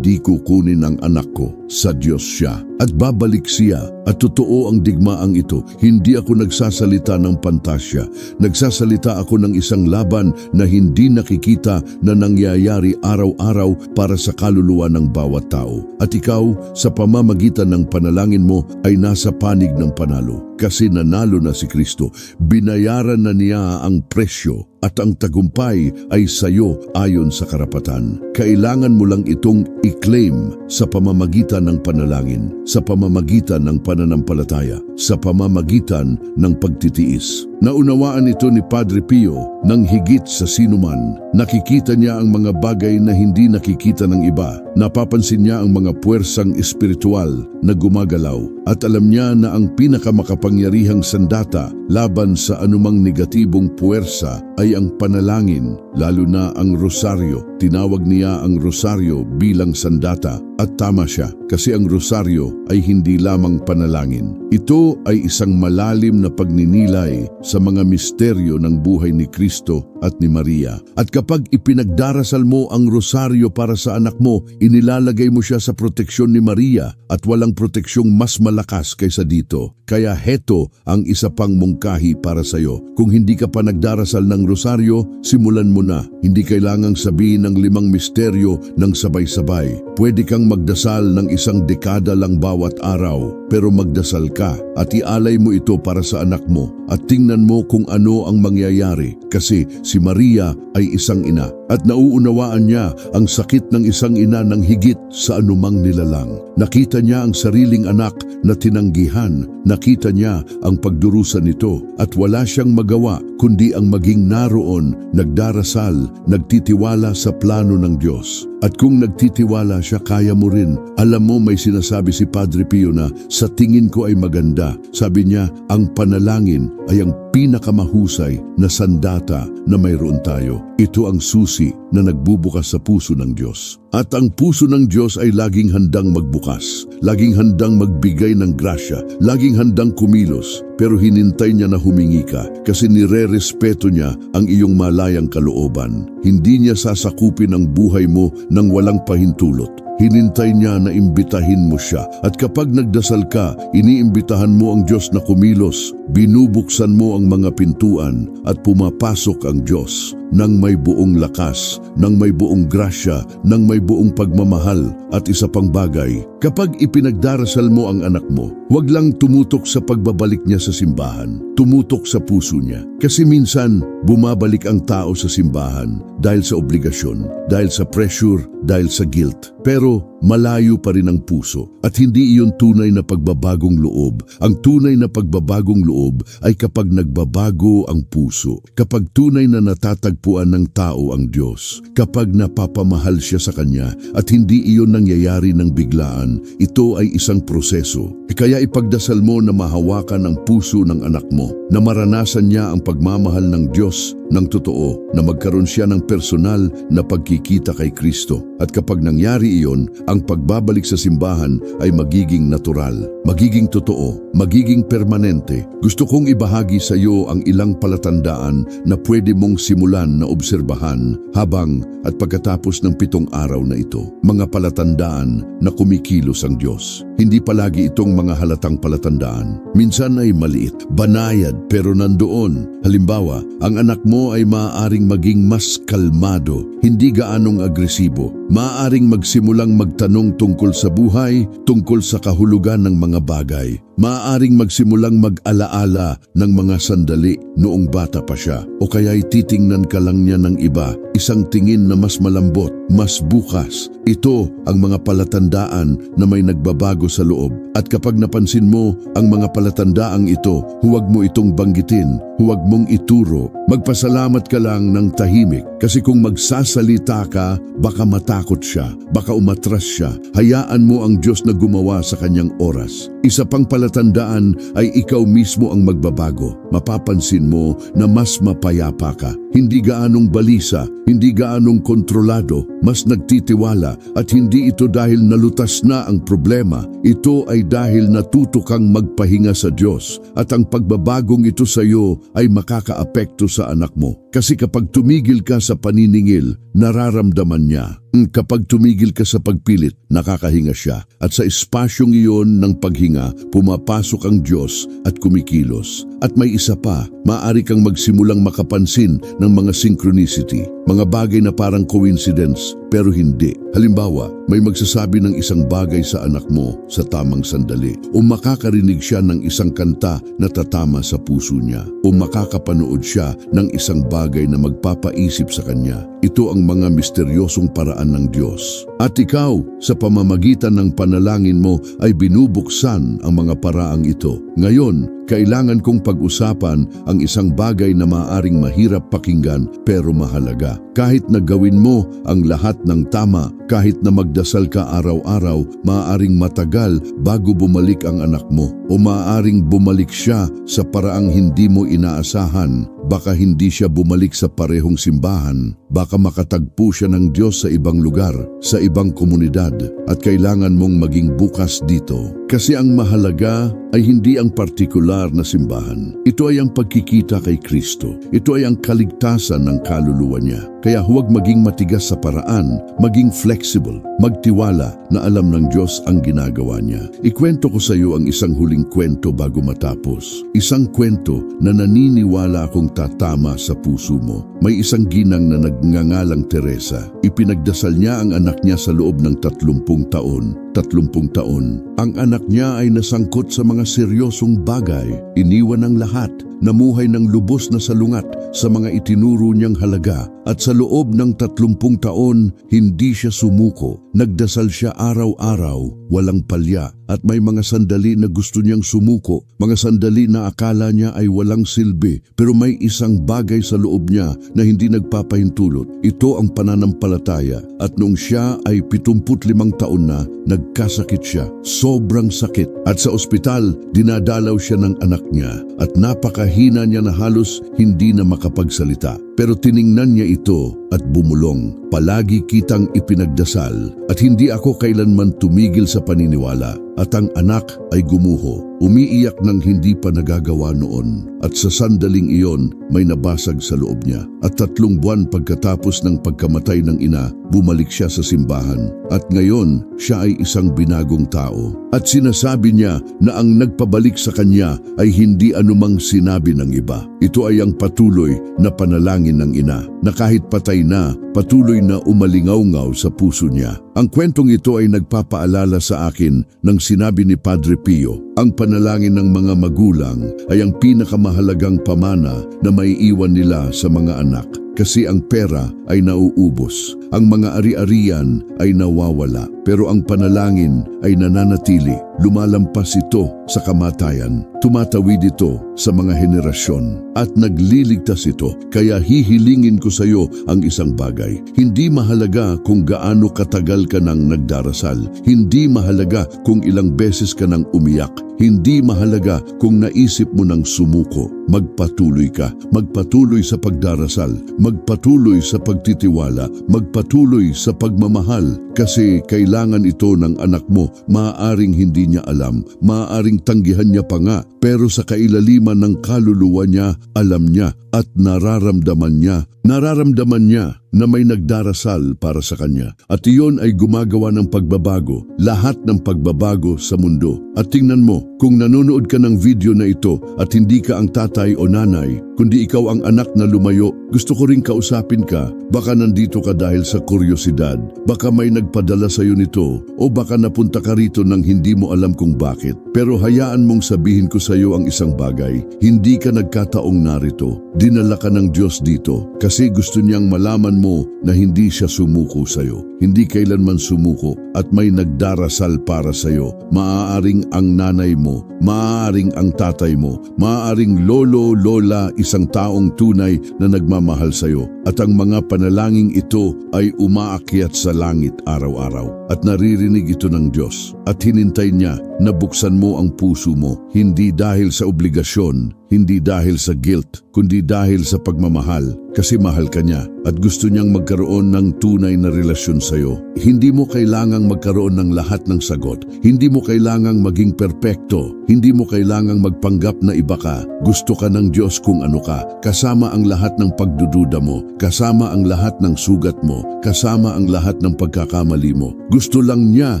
kukunin ang anak ko, sa Diyos siya. At babalik siya. At totoo ang digmaang ito. Hindi ako nagsasalita ng pantasya. Nagsasalita ako ng isang laban na hindi nakikita na nangyayari araw-araw para sa kaluluwa ng bawat tao. At ikaw, sa pamamagitan ng panalangin mo, ay nasa panig ng panalo. Kasi nanalo na si Kristo. Binayaran na niya ang presyo at ang tagumpay ay sayo ayon sa karapatan. Kailangan mo lang itong i-claim sa pamamagitan ng panalangin, sa pamamagitan ng pananampalataya, sa pamamagitan ng pagtitiis. Naunawaan ito ni Padre Pio nang higit sa sinuman. Nakikita niya ang mga bagay na hindi nakikita ng iba. Napapansin niya ang mga puwersang espiritual na gumagalaw. At alam niya na ang pinakamakapangyarihang sandata laban sa anumang negatibong puwersa ay ang panalangin, lalo na ang rosaryo. Tinawag niya ang rosaryo bilang sandata. At tama siya, kasi ang rosaryo ay hindi lamang panalangin. Ito ay isang malalim na pagninilay sa mga misteryo ng buhay ni Kristo at ni Maria. At kapag ipinagdarasal mo ang rosaryo para sa anak mo, inilalagay mo siya sa proteksyon ni Maria at walang proteksyong mas malakas kaysa dito. Kaya heto ang isa pang mungkahi para sa iyo. Kung hindi ka pa nagdarasal ng rosaryo, simulan mo na. Hindi kailangang sabihin ng 5 misteryo ng sabay-sabay. Pwede kang magdasal ng 1 dekada lang bawat araw, pero magdasal ka at ialay mo ito para sa anak mo at tingnan mo kung ano ang mangyayari kasi si Maria ay isang ina at nauunawaan niya ang sakit ng isang ina ng higit sa anumang nilalang. Nakita niya ang sariling anak na tinanggihan, nakita niya ang pagdurusa nito at wala siyang magawa kundi ang maging naroon, nagdarasal, nagtitiwala sa plano ng Diyos. At kung nagtitiwala siya, kaya mo rin. Alam mo, may sinasabi si Padre Pio na sa tingin ko ay maganda. Sabi niya, ang panalangin ay ang pinakamahusay na sandata na mayroon tayo. Ito ang susi na nagbubukas sa puso ng Diyos. At ang puso ng Diyos ay laging handang magbukas, laging handang magbigay ng grasya, laging handang kumilos, pero hinintay niya na humingi ka kasi nire-respeto niya ang iyong malayang kalooban. Hindi niya sasakupin ang buhay mo nang walang pahintulot. Hinintay niya na imbitahin mo siya. At kapag nagdasal ka, iniimbitahan mo ang Diyos na kumilos. Binubuksan mo ang mga pintuan at pumapasok ang Diyos nang may buong lakas, nang may buong grasya, nang may buong pagmamahal at isa pang bagay. Kapag ipinagdarasal mo ang anak mo, huwag lang tumutok sa pagbabalik niya sa simbahan. Tumutok sa puso niya. Kasi minsan, bumabalik ang tao sa simbahan dahil sa obligasyon, dahil sa pressure, dahil sa guilt. Pero malayo pa rin ang puso at hindi iyon tunay na pagbabagong loob. Ang tunay na pagbabagong loob ay kapag nagbabago ang puso, kapag tunay na natatagpuan ng tao ang Diyos, kapag napapamahal siya sa Kanya at hindi iyon nangyayari ng biglaan. Ito ay isang proseso. Kaya ipagdasal mo na mahawakan ang puso ng anak mo, na maranasan niya ang pagmamahal ng Diyos ng totoo, na magkaroon siya ng personal na pagkikita kay Kristo. At kapag nangyari iyon, ang pagbabalik sa simbahan ay magiging natural, magiging totoo, magiging permanente. Gusto kong ibahagi sa iyo ang ilang palatandaan na pwede mong simulan na obserbahan habang at pagkatapos ng 7 araw na ito. Mga palatandaan na kumikilos ang Diyos. Hindi palagi itong mga halatang palatandaan. Minsan ay maliit, banayad, pero nandoon. Halimbawa, ang anak mo ay maaaring maging mas kalmado, hindi gaanong agresibo. Maaaring magsimulang magtanong tungkol sa buhay, tungkol sa kahulugan ng mga bagay. Maaaring magsimulang mag-alaala ng mga sandali noong bata pa siya. O kaya'y titingnan ka lang niya ng iba, isang tingin na mas malambot, mas bukas. Ito ang mga palatandaan na may nagbabago sa loob. At kapag napansin mo ang mga palatandaang ito, huwag mo itong banggitin, huwag mong ituro. Magpasalamat ka lang ng tahimik Kasi kung magsasalita ka, baka matakot siya, baka umatras siya. Hayaan mo ang Diyos na gumawa sa kanyang oras. Isa pang palatandaan ay ikaw mismo ang magbabago. Mapapansin mo na mas mapayapa ka. Hindi gaanong balisa, hindi gaanong kontrolado, mas nagtitiwala at hindi ito dahil nalutas na ang problema. Ito ay dahil natuto kang magpahinga sa Diyos at ang pagbabagong ito sa iyo ay makakaapekto sa anak mo. Kasi kapag tumigil ka sa paniningil, nararamdaman niya. Kapag tumigil ka sa pagpilit, nakakahinga siya. At sa espasyong iyon ng paghinga, pumapasok ang Diyos at kumikilos. At may isa pa, maaari kang magsimulang makapansin ng mga synchronicity, mga bagay na parang coincidence, pero hindi. Halimbawa, may magsasabi ng isang bagay sa anak mo sa tamang sandali, o makakarinig siya ng isang kanta na tatama sa puso niya, o makakapanood siya ng isang bagay na magpapaisip sa kanya. Ito ang mga misteryosong paraan ng Diyos. At ikaw, sa pamamagitan ng panalangin mo, ay binubuksan ang mga paraang ito. Ngayon, kailangan kong pag-usapan ang isang bagay na maaaring mahirap pakinggan pero mahalaga. Kahit na gawin mo ang lahat ng tama, kahit na magdasal ka araw-araw, maaaring matagal bago bumalik ang anak mo, o maaaring bumalik siya sa paraang hindi mo inaasahan. Baka hindi siya bumalik sa parehong simbahan, baka makatagpo siya ng Diyos sa ibang lugar, sa ibang komunidad, at kailangan mong maging bukas dito. Kasi ang mahalaga ay hindi ang partikular na simbahan. Ito ay ang pagkikita kay Kristo. Ito ay ang kaligtasan ng kaluluwa niya. Kaya huwag maging matigas sa paraan, maging flexible, magtiwala na alam ng Diyos ang ginagawa niya. Ikwento ko sa iyo ang isang huling kwento bago matapos. Isang kwento na naniniwala akong tatama sa puso mo. May isang ginang na nagngangalang Teresa. Ipinagdasal niya ang anak niya sa loob ng 30 taon. 30 taon. Ang anak niya ay nasangkot sa mga seryosong bagay. Iniwan ang lahat. Namuhay ng lubos na salungat sa mga itinuro niyang halaga. At sa loob ng 30 taon, hindi siya sumuko. Nagdasal siya araw-araw, walang palya. At may mga sandali na gusto niyang sumuko, mga sandali na akala niya ay walang silbi, pero may isang bagay sa loob niya na hindi nagpapahintulot. Ito ang pananampalataya. At nung siya ay 75 taon na, nagkasakit siya. Sobrang sakit. At sa ospital, dinadalaw siya ng anak niya. At napakahina niya na halos hindi na makapagsalita. Pero tiningnan niya ito at bumulong. Palagi kitang ipinagdasal at hindi ako kailanman tumigil sa paniniwala. At ang anak ay gumuho, umiiyak ng hindi pa nagagawa noon. At sa sandaling iyon, may nabasag sa loob niya. At 3 buwan pagkatapos ng pagkamatay ng ina, bumalik siya sa simbahan. At ngayon, siya ay isang binagong tao. At sinasabi niya na ang nagpabalik sa kanya ay hindi anumang sinabi ng iba. Ito ay ang patuloy na panalangin ng ina, na kahit patay na, patuloy na umalingaw-ngaw sa puso niya. Ang kwentong ito ay nagpapaalala sa akin ng sinabi ni Padre Pio, ang panalangin ng mga magulang ay ang pinakamahalagang pamana na maiiwan nila sa mga anak. Kasi ang pera ay nauubos, ang mga ari-arian ay nawawala, pero ang panalangin ay nananatili. Lumalampas ito sa kamatayan, tumatawid ito sa mga henerasyon, at nagliligtas ito. Kaya hihilingin ko sa iyo ang isang bagay. Hindi mahalaga kung gaano katagal ka nang nagdarasal. Hindi mahalaga kung ilang beses ka nang umiyak. Hindi mahalaga kung naisip mo nang sumuko. Magpatuloy ka. Magpatuloy sa pagdarasal. Magpatuloy sa pagtitiwala. Magpatuloy sa pagmamahal. Kasi kailangan ito ng anak mo. Maaaring hindi niya alam. Maaaring tanggihan niya pa nga. Pero sa kailaliman ng kaluluwa niya, alam niya at nararamdaman niya. Nararamdaman niya na may nagdarasal para sa kanya. At iyon ay gumagawa ng pagbabago, lahat ng pagbabago sa mundo. At tingnan mo, kung nanonood ka ng video na ito at hindi ka ang tatay o nanay, kundi ikaw ang anak na lumayo, gusto ko ring kausapin ka. Baka nandito ka dahil sa kuryosidad, baka may nagpadala sa iyo nito, o baka napunta ka rito nang hindi mo alam kung bakit. Pero hayaan mong sabihin ko sa iyo ang isang bagay, hindi ka nagkataong narito. Dinala ka ng Diyos dito kasi gusto niyang malaman mo na hindi siya sumuko sa'yo. Hindi kailanman sumuko at may nagdarasal para sa'yo. Maaaring ang nanay mo, maaaring ang tatay mo, maaaring lolo, lola, isang taong tunay na nagmamahal sa'yo. At ang mga panalangin ito ay umaakyat sa langit araw-araw. At naririnig ito ng Diyos. At hinintay niya na buksan mo ang puso mo, hindi dahil sa obligasyon, hindi dahil sa guilt, kundi dahil sa pagmamahal, kasi mahal ka niya at gusto niyang magkaroon ng tunay na relasyon sa iyo. Hindi mo kailangang magkaroon ng lahat ng sagot. Hindi mo kailangang maging perpekto. Hindi mo kailangang magpanggap na iba ka. Gusto ka ng Diyos kung ano ka, kasama ang lahat ng pagdududa mo, kasama ang lahat ng sugat mo, kasama ang lahat ng pagkakamali mo. Gusto lang niya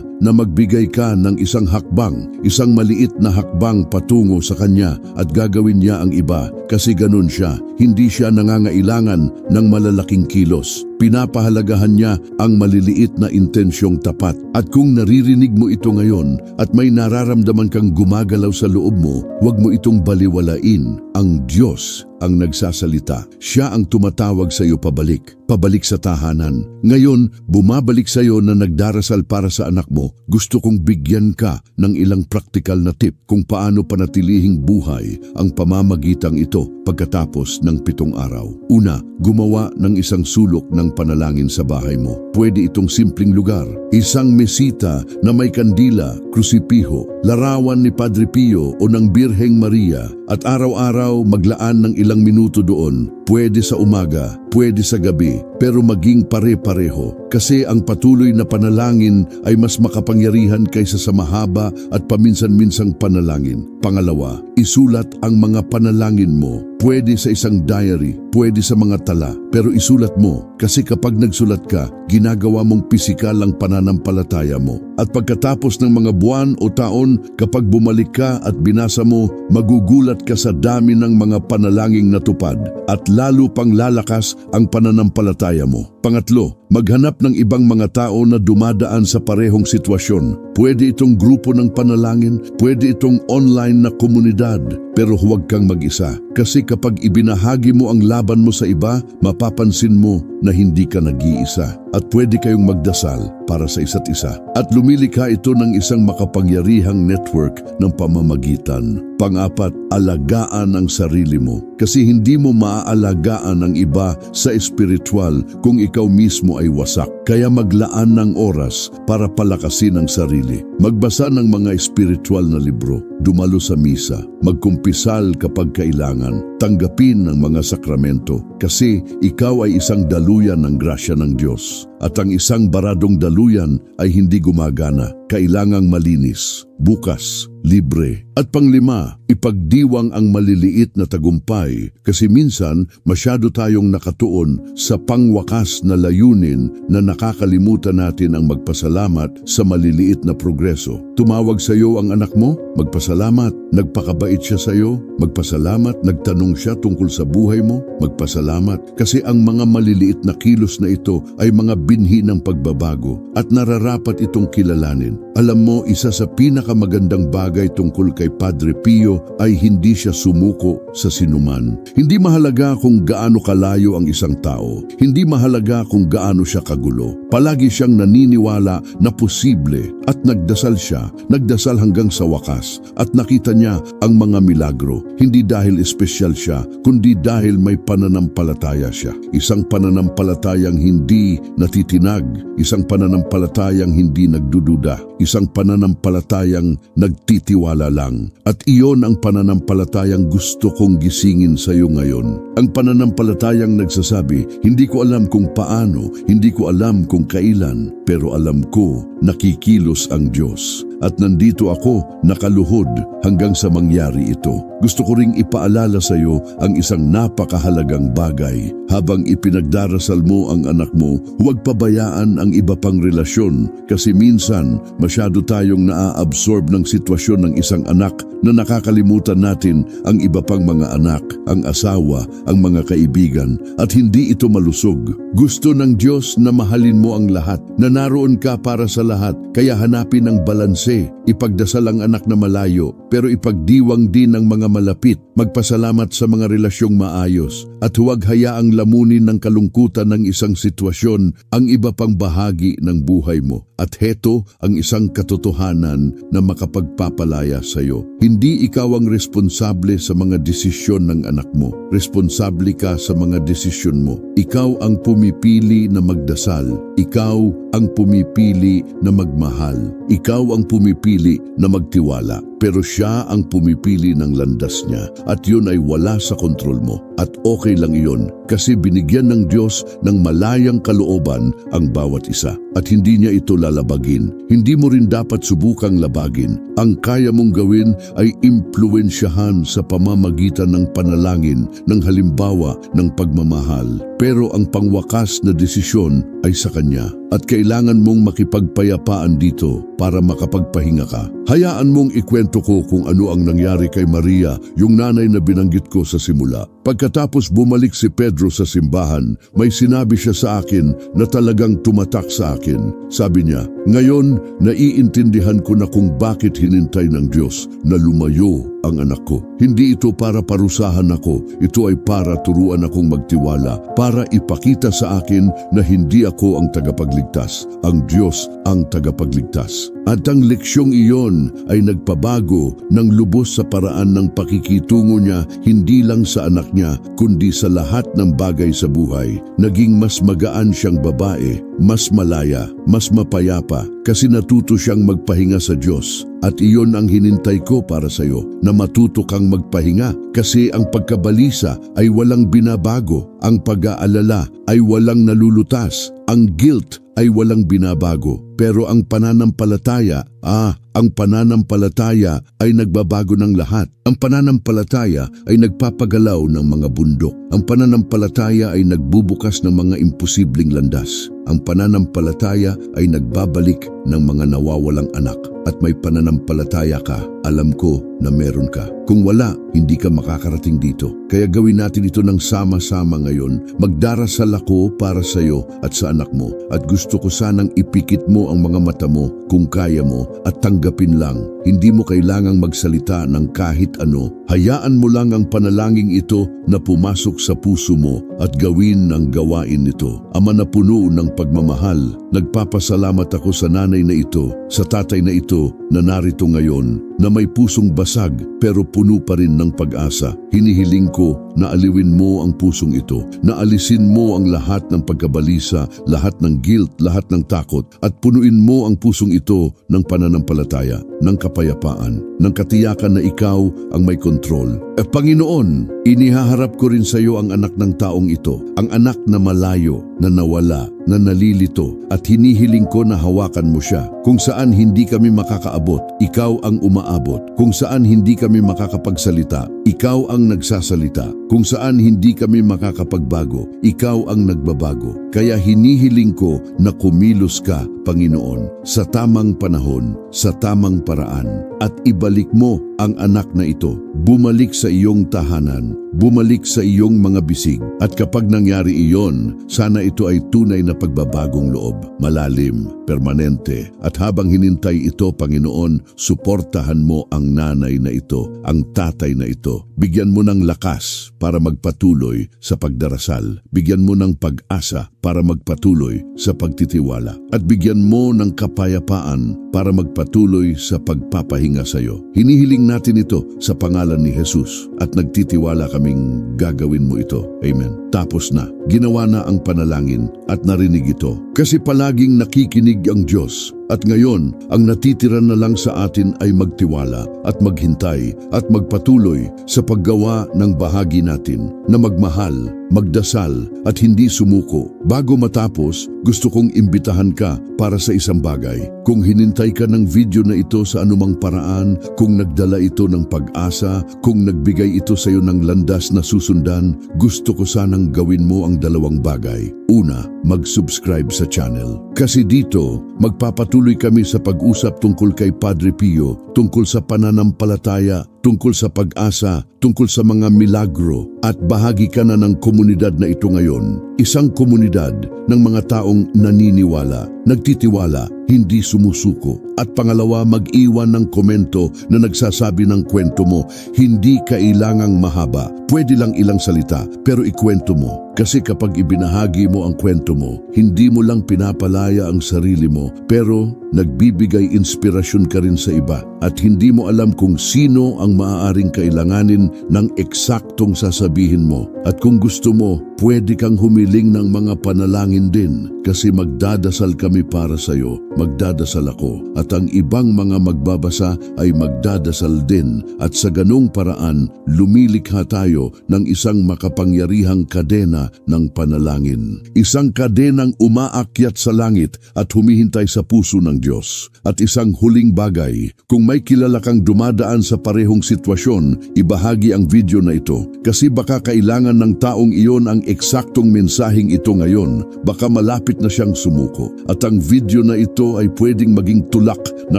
na magbigay ka ng isang hakbang, isang maliit na hakbang patungo sa Kanya at gagawin niya ang iba kasi ganun siya. Hindi siya nangangailangan ng malalaking kilos. Pinapahalagahan niya ang maliliit na intensyong tapat. At kung naririnig mo ito ngayon at may nararamdaman kang gumagalaw sa loob mo, huwag mo itong baliwalain. Ang Diyos ang nagsasalita. Siya ang tumatawag sa iyo pabalik sa tahanan. Ngayon, bumabalik sa iyo na nagdarasal para sa anak mo. Gusto kong bigyan ka ng ilang praktikal na tip kung paano panatilihing buhay ang pamamagitang ito pagkatapos ng 7 araw. Una, gumawa ng isang sulok ng panalangin sa bahay mo. Pwede itong simpleng lugar. Isang mesita na may kandila, krusipiho, larawan ni Padre Pio o ng Birheng Maria at araw-araw maglaan ng ilang minuto doon. Pwede sa umaga, pwede sa gabi, pero maging pare-pareho. Kasi ang patuloy na panalangin ay mas makapangyarihan kaysa sa mahaba at paminsan-minsang panalangin. Pangalawa, isulat ang mga panalangin mo. Pwede sa isang diary, pwede sa mga tala, pero isulat mo kasi kapag nagsulat ka, ginagawa mong pisikal ang pananampalataya mo. At pagkatapos ng mga buwan o taon, kapag bumalik ka at binasa mo, magugulat ka sa dami ng mga panalangin natupad at lalo pang lalakas ang pananampalataya mo. Pangatlo, maghanap ng ibang mga tao na dumadaan sa parehong sitwasyon. Pwede itong grupo ng panalangin, pwede itong online na komunidad, pero huwag kang mag-isa. Kasi kapag ibinahagi mo ang laban mo sa iba, mapapansin mo na hindi ka nag-iisa. At pwede kayong magdasal para sa isa't isa. At lumilikha ito ng isang makapangyarihang network ng pamamagitan. Pang-apat, alagaan ang sarili mo. Kasi hindi mo maaalagaan ang iba sa espiritual kung ikaw mismo ay wasak. Kaya maglaan ng oras para palakasin ang sarili. Magbasa ng mga espiritual na libro, dumalo sa misa, magkumpisal kapag kailangan, tanggapin ang mga sakramento kasi ikaw ay isang daluyan ng grasya ng Diyos. At ang isang baradong daluyan ay hindi gumagana, kailangang malinis, bukas, libre. At panglima, ipagdiwang ang maliliit na tagumpay kasi minsan masyado tayong nakatuon sa pangwakas na layunin na nakakalimutan natin ang magpasalamat sa maliliit na progreso. Tumawag sa iyo ang anak mo, magpasalamat. Nagpakabait siya sa iyo, magpasalamat. Nagtanong siya tungkol sa buhay mo, magpasalamat. Kasi ang mga maliliit na kilos na ito ay mga binhi ng pagbabago at nararapat itong kilalanin. Alam mo, isa sa pinakamagandang bagay tungkol kay Padre Pio ay hindi siya sumuko sa sinuman. Hindi mahalaga kung gaano kalayo ang isang tao. Hindi mahalaga kung gaano siya kagulo. Palagi siyang naniniwala na posible at nagdasal siya, nagdasal hanggang sa wakas at nakita niya ang mga milagro. Hindi dahil espesyal siya, kundi dahil may pananampalataya siya. Isang pananampalatayang hindi natitinag, isang pananampalatayang hindi nagdududa, isang pananampalatayang nagtitiwala lang. At iyon ang pananampalatayang gusto kong gisingin sa iyo ngayon. Ang pananampalatayang nagsasabi, hindi ko alam kung paano, hindi ko alam kung kailan, pero alam ko nakikilos ang Diyos. At nandito ako nakaluhod hanggang sa mangyari ito. Gusto ko ring ipaalala sa iyo ang isang napakahalagang bagay. Habang ipinagdarasal mo ang anak mo, huwag pabayaan ang iba pang relasyon kasi minsan masyado tayong naa-absorb ng sitwasyon ng isang anak na nakakalimutan natin ang iba pang mga anak, ang asawa, ang mga kaibigan at hindi ito malusog. Gusto ng Diyos na mahalin mo ang lahat, na naroon ka para sa lahat, kaya hanapin ang balanse. Ipagdasal ang anak na malayo, pero ipagdiwang din ang mga malapit. Magpasalamat sa mga relasyong maayos, at huwag hayaang lamunin ng kalungkutan ng isang sitwasyon ang iba pang bahagi ng buhay mo. At heto ang isang katotohanan na makapagpapalaya sa iyo. Hindi ikaw ang responsable sa mga desisyon ng anak mo. Responsable ka sa mga desisyon mo. Ikaw ang pumipili na magdasal. Ikaw ang pumipili na magmahal. Ikaw ang pumipili na magtiwala. Pero siya ang pumipili ng landas niya, at yun ay wala sa kontrol mo. At okay lang iyon, kasi binigyan ng Diyos ng malayang kalooban ang bawat isa. At hindi niya ito lalabagin. Hindi mo rin dapat subukang labagin. Ang kaya mong gawin ay impluwensyahan sa pamamagitan ng panalangin, ng halimbawa ng pagmamahal. Pero ang pangwakas na desisyon ay sa Kanya. At kailangan mong makipagpayapaan dito para makapagpahinga ka. Hayaan mong ikwento ko kung ano ang nangyari kay Maria, yung nanay na binanggit ko sa simula. Pagkatapos bumalik si Pedro sa simbahan, may sinabi siya sa akin na talagang tumatak sa akin. Sabi niya, "Ngayon, naiintindihan ko na kung bakit hinintay ng Diyos na lumayo ang anak ko. Hindi ito para parusahan ako, ito ay para turuan akong magtiwala, para ipakita sa akin na hindi ako ang tagapagligtas, ang Diyos ang tagapagligtas." At ang leksyong iyon ay nagpabago ng lubos sa paraan ng pakikitungo niya, hindi lang sa anak niya, kundi sa lahat ng bagay sa buhay. Naging mas magaan siyang babae, mas malaya, mas mapayapa, kasi natuto siyang magpahinga sa Diyos. At iyon ang hinintay ko para sa iyo, na matuto kang magpahinga, kasi ang pagkabalisa ay walang binabago, ang pag-aalala ay walang nalulutas, ang guilt ay walang binabago, pero ang pananampalataya, ang pananampalataya ay nagbabago ng lahat. Ang pananampalataya ay nagpapagalaw ng mga bundok. Ang pananampalataya ay nagbubukas ng mga imposibleng landas. Ang pananampalataya ay nagbabalik ng mga nawawalang anak. At may pananampalataya ka, alam ko na meron ka. Kung wala, hindi ka makakarating dito. Kaya gawin natin ito ng sama-sama ngayon. Magdarasal ako para sa iyo at sa anak mo. At gusto ko sanang ipikit mo ang mga mata mo kung kaya mo at tanggapin lang. Hindi mo kailangang magsalita ng kahit ano. Hayaan mo lang ang panalangin ito na pumasok sa puso mo at gawin ang gawain nito. Ama na puno ng pagmamahal, nagpapasalamat ako sa nanay na ito, sa tatay na ito na narito ngayon, na may pusong basag pero puno pa rin ng pag-asa. Hinihiling ko na aliwin mo ang pusong ito, na alisin mo ang lahat ng pagkabalisa, lahat ng guilt, lahat ng takot, at punuin mo ang pusong ito ng pananampalataya, ng kapayapaan, ng katiyakan na ikaw ang may kontrol. Panginoon, inihaharap ko rin sa iyo ang anak ng taong ito, ang anak na malayo, na nawala, na nalilito, at hinihiling ko na hawakan mo siya. Kung saan hindi kami makakaabot, ikaw ang umaabot. Kung saan hindi kami makakapagsalita, ikaw ang nagsasalita. Kung saan hindi kami makakapagbago, ikaw ang nagbabago. Kaya hinihiling ko na kumilos ka, Panginoon, sa tamang panahon, sa tamang paraan, at ibalik mo ang anak na ito. Bumalik sa iyong tahanan, bumalik sa iyong mga bisig. At kapag nangyari iyon, sana ito ay tunay na pagbabagong loob, malalim, permanente. At habang hinintay ito, Panginoon, suportahan mo ang nanay na ito, ang tatay na ito. Bigyan mo ng lakas para magpatuloy sa pagdarasal. Bigyan mo ng pag-asa para magpatuloy sa pagtitiwala. At bigyan mo ng kapayapaan para magpatuloy sa pagpapahinga sa iyo. Hinihiling natin ito sa pangalan ni Jesus at nagtitiwala kaming gagawin mo ito. Amen. Tapos na. Ginawa na ang panalangin at narinig ito. Kasi palaging nakikinig ang Diyos. At ngayon, ang natitira na lang sa atin ay magtiwala at maghintay at magpatuloy sa paggawa ng bahagi natin na magmahal, magdasal at hindi sumuko. Bago matapos, gusto kong imbitahan ka para sa isang bagay. Kung hinintay ka ng video na ito sa anumang paraan, kung nagdala ito ng pag-asa, kung nagbigay ito sa iyo ng landas na susundan, gusto ko sanang gawin mo ang dalawang bagay. Una, mag-subscribe sa channel. Kasi dito, magpapatuloy kami sa pag-usap tungkol kay Padre Pio, tungkol sa pananampalataya, tungkol sa pag-asa, tungkol sa mga milagro, at bahagi ka na ng komunidad na ito ngayon. Isang komunidad ng mga taong naniniwala, nagtitiwala, hindi sumusuko. At pangalawa, mag-iwan ng komento na nagsasabi ng kwento mo. Hindi kailangang mahaba. Pwede lang ilang salita, pero ikwento mo. Kasi kapag ibinahagi mo ang kwento mo, hindi mo lang pinapalaya ang sarili mo, pero nagbibigay inspirasyon ka rin sa iba. At hindi mo alam kung sino ang maaaring kailanganin ng eksaktong sasabihin mo. At kung gusto mo, pwede kang humiling ng mga panalangin din. Kasi magdadasal kami para sa iyo, magdadasal ako. At ang ibang mga magbabasa ay magdadasal din. At sa ganung paraan, lumilikha tayo ng isang makapangyarihang kadena ng panalangin. Isang kadenang umaakyat sa langit at humihintay sa puso ng Diyos. At isang huling bagay, kung may kilala kang dumadaan sa parehong sitwasyon, ibahagi ang video na ito. Kasi baka kailangan ng taong iyon ang eksaktong mensaheng ito ngayon. Baka malapit na siyang sumuko. At ang video na ito ay pwedeng maging tulak na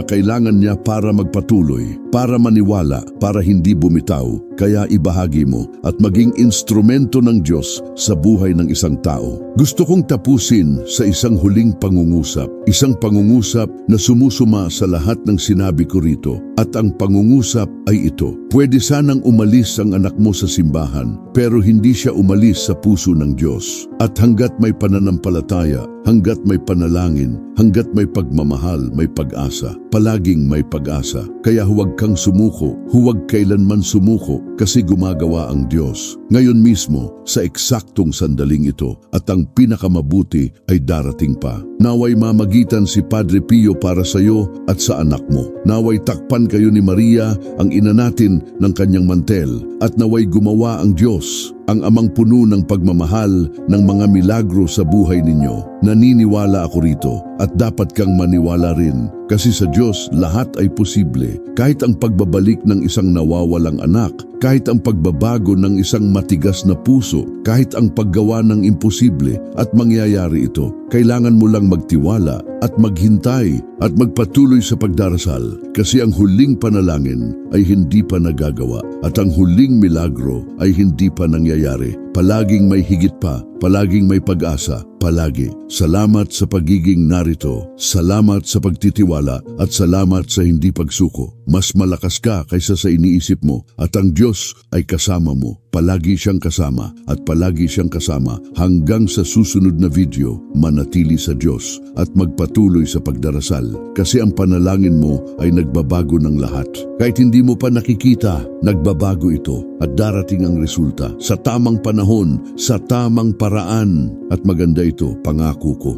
kailangan niya para magpatuloy, para maniwala, para hindi bumitaw. Kaya ibahagi mo at maging instrumento ng Diyos sa buhay ng isang tao. Gusto kong tapusin sa isang huling pangungusap. Isang pangungusap na sumusuma sa lahat ng sinabi ko rito. At ang pangungusap ay ito. Pwede sanang umalis ang anak mo sa simbahan, pero hindi siya umalis sa puso ng Diyos. At hanggat may pananampalataya, hanggat may panalangin, hanggat may pagmamahal, may pag-asa. Palaging may pag-asa. Kaya huwag kang sumuko, huwag kailanman sumuko, kasi gumagawa ang Diyos. Ngayon mismo, sa eksaktong sandaling ito, at ang pinakamabuti ay darating pa. Naway mamagitan si Padre Pio para sa iyo at sa anak mo. Naway takpan kayo ni Maria, ang ina natin, ng kanyang mantel. At naway gumawa ang Diyos, ang amang puno ng pagmamahal, ng mga milagro sa buhay ninyo. Naniniwala ako rito at dapat kang maniwala rin. Kasi sa Diyos, lahat ay posible. Kahit ang pagbabalik ng isang nawawalang anak, kahit ang pagbabago ng isang matigas na puso, kahit ang paggawa ng imposible, at mangyayari ito. Kailangan mo lang magtiwala at maghintay at magpatuloy sa pagdarasal. Kasi ang huling panalangin ay hindi pa nagagawa at ang huling milagro ay hindi pa nangyayari. Palaging may higit pa, palaging may pag-asa, palagi. Salamat sa pagiging narito, salamat sa pagtitiwala at salamat sa hindi pagsuko. Mas malakas ka kaysa sa iniisip mo at ang Diyos ay kasama mo. Palagi siyang kasama at palagi siyang kasama hanggang sa susunod na video. Manatili sa Diyos at magpatuloy sa pagdarasal kasi ang panalangin mo ay nagbabago ng lahat. Kahit hindi mo pa nakikita, nagbabago ito at darating ang resulta sa tamang panahon, sa tamang paraan. At maganda ito, pangako ko.